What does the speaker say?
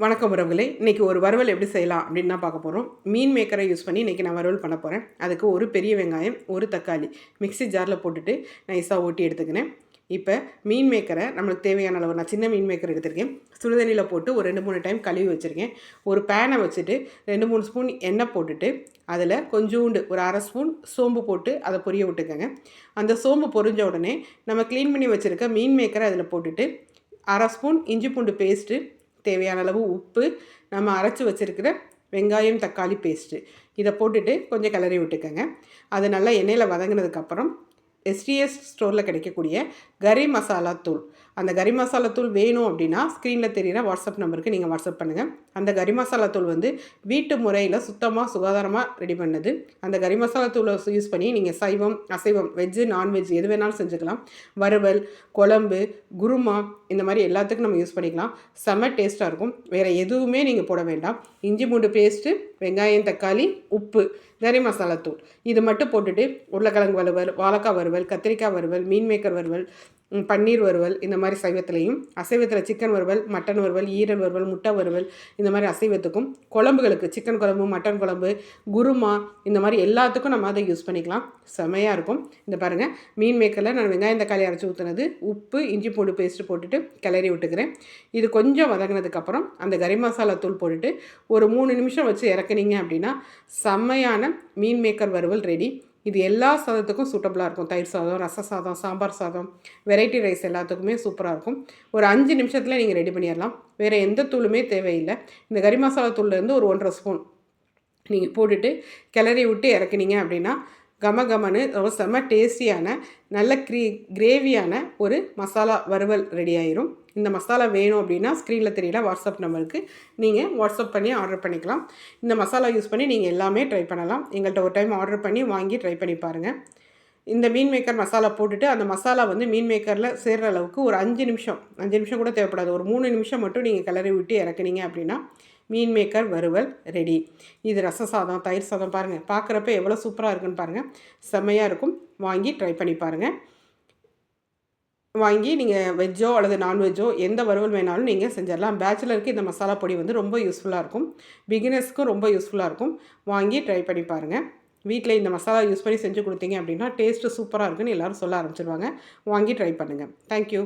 வணக்கம் உறவுகளே, இன்றைக்கி ஒரு வறுவல் எப்படி செய்யலாம் அப்படின்னு தான் பார்க்க போகிறோம். மீன் மேக்கரை யூஸ் பண்ணி இன்றைக்கி நான் வறுவல் பண்ண போகிறேன். அதுக்கு ஒரு பெரிய வெங்காயம், ஒரு தக்காளி மிக்ஸி ஜாரில் போட்டுட்டு நைஸாக ஓட்டி எடுத்துக்கினேன். இப்போ மீன் மேக்கரை நம்மளுக்கு தேவையான அளவு நான் சின்ன மீன் மேக்கர் எடுத்திருக்கேன். சுடுதண்ணியில் போட்டு ஒரு 2-3 டைம் கழுவி வச்சுருக்கேன். ஒரு பேனை வச்சுட்டு 2-3 ஸ்பூன் எண்ணெய் போட்டுட்டு அதில் கொஞ்சோண்டு ஒரு 1/2 ஸ்பூன் சோம்பு போட்டு அதை பொரிய விட்டுக்கோங்க. அந்த சோம்பு பொரிஞ்ச உடனே நம்ம க்ளீன் பண்ணி வச்சுருக்க மீன் மேக்கரை அதில் போட்டுட்டு 1/2 ஸ்பூன் இஞ்சி பூண்டு பேஸ்ட்டு, தேவையான அளவு உப்பு, நம்ம அரைச்சி வச்சுருக்கிற வெங்காயம் தக்காளி பேஸ்ட்டு இதை போட்டுட்டு கொஞ்சம் கிளறி விட்டுக்கோங்க. அது நல்லா எண்ணெயில் வதங்கினதுக்கப்புறம் எஸ்டிஎஸ் ஸ்டோரில் கிடைக்கக்கூடிய கரி மசாலா தூள், அந்த கரி மசாலா தூள் வேணும் அப்படின்னா ஸ்க்ரீனில் தெரிகிற வாட்ஸ்அப் நம்பருக்கு நீங்கள் வாட்ஸ்அப் பண்ணுங்கள். அந்த கரி மசாலா தூள் வந்து வீட்டு முறையில் சுத்தமாக சுகாதாரமாக ரெடி பண்ணது. அந்த கரி மசாலா தூளை யூஸ் பண்ணி நீங்கள் சைவம் அசைவம் வெஜ்ஜு நான்வெஜ் எது வேணாலும் செஞ்சுக்கலாம். வறுவல், குழம்பு, குருமா இந்த மாதிரி எல்லாத்துக்கும் நம்ம யூஸ் பண்ணிக்கலாம். செம்ம டேஸ்ட்டாக இருக்கும். வேறு எதுவுமே நீங்கள் போட வேண்டாம். இஞ்சி பூண்டு பேஸ்ட்டு, வெங்காயம் தக்காளி, உப்பு, கரி மசாலா தூள் இது மட்டும் போட்டுட்டு உருளைக்கிழங்கு வறுவல், வாழைக்காய் வறுவல், கத்திரிக்காய் வறுவல், மீன் மேக்கர் வறுவல், பன்னீர் வறுவல் இந்த மாதிரி சைவத்துலேயும், அசைவத்தில் சிக்கன் வறுவல், மட்டன் வறுவல், ஈரல் வறுவல், முட்டை வறுவல் இந்த மாதிரி அசைவத்துக்கும், குழம்புகளுக்கு சிக்கன் குழம்பு, மட்டன் குழம்பு, குருமா இந்த மாதிரி எல்லாத்துக்கும் நம்ம அதை யூஸ் பண்ணிக்கலாம். செமையாக இருக்கும். இந்த பாருங்கள், மீன் மேக்கரில் நான் வெங்காயம் தக்காளி அரைச்சி ஊற்றுனது, உப்பு இஞ்சி பூண்டு பேஸ்ட்டு போட்டுட்டு கிளறி விட்டுக்கிறேன். இது கொஞ்சம் வதங்கினதுக்கப்புறம் அந்த கரி மசாலா தூள் போட்டுட்டு ஒரு 3 நிமிஷம் வச்சு இறக்குனீங்க அப்படின்னா செம்மையான மீன் மேக்கர் வறுவல் ரெடி. இது எல்லா சாதத்துக்கும் சூட்டபுளாக இருக்கும். தயிர் சாதம், ரச சாதம், சாம்பார் சாதம், வெரைட்டி ரைஸ் எல்லாத்துக்குமே சூப்பராக இருக்கும். ஒரு 5 நிமிஷத்தில் நீங்கள் ரெடி பண்ணிடலாம். வேறு எந்த தூளுமே தேவையில்லை. இந்த கரி மசாலா தூள்லேருந்து ஒரு 1.5 ஸ்பூன் நீங்கள் போட்டுட்டு கிளறி விட்டு இறக்குனீங்க அப்படின்னா கமகமனு ரொம்ப செம்ம டேஸ்டியான நல்ல கிரேவியான ஒரு மசாலா வறுவல் ரெடி ஆயிரும். இந்த மசாலா வேணும் அப்படின்னா ஸ்க்ரீனில் தெரியல வாட்ஸ்அப் நம்பருக்கு நீங்கள் வாட்ஸ்அப் பண்ணி ஆர்டர் பண்ணிக்கலாம். இந்த மசாலா யூஸ் பண்ணி நீங்கள் எல்லாமே ட்ரை பண்ணலாம். எங்கள்கிட்ட ஒரு டைம் ஆர்டர் பண்ணி வாங்கி ட்ரை பண்ணி பாருங்கள். இந்த மீன் மேக்கர் மசாலா போட்டுட்டு அந்த மசாலா வந்து மீன் மேக்கரில் சேர்கிற அளவுக்கு ஒரு 5 நிமிஷம் கூட தேவைப்படாது. ஒரு 3 நிமிஷம் மட்டும் நீங்கள் கிளறி விட்டு இறக்குனீங்க அப்படின்னா மீன் மேக்கர் வறுவல் ரெடி. இது ரச சாதம், தயிர் சாதம் பாருங்கள், பார்க்குறப்ப எவ்வளோ சூப்பராக இருக்குன்னு பாருங்கள். செம்மையாக இருக்கும். வாங்கி ட்ரை பண்ணி பாருங்கள். வாங்கி நீங்கள் வெஜ்ஜோ அல்லது நான்வெஜ்ஜோ எந்த வறுவல் வேணாலும் நீங்கள் செஞ்சிடலாம். பேச்சுலருக்கு இந்த மசாலா பொடி வந்து ரொம்ப யூஸ்ஃபுல்லாக இருக்கும். பிகினர்ஸ்க்கும் ரொம்ப யூஸ்ஃபுல்லாக இருக்கும். வாங்கி ட்ரை பண்ணி பாருங்கள். வீட்டில் இந்த மசாலா யூஸ் பண்ணி செஞ்சு கொடுத்தீங்க அப்படின்னா டேஸ்ட்டு சூப்பராக இருக்குன்னு எல்லோரும் சொல்ல ஆரம்பிச்சிடுவாங்க. வாங்கி ட்ரை பண்ணுங்கள். தேங்க்யூ.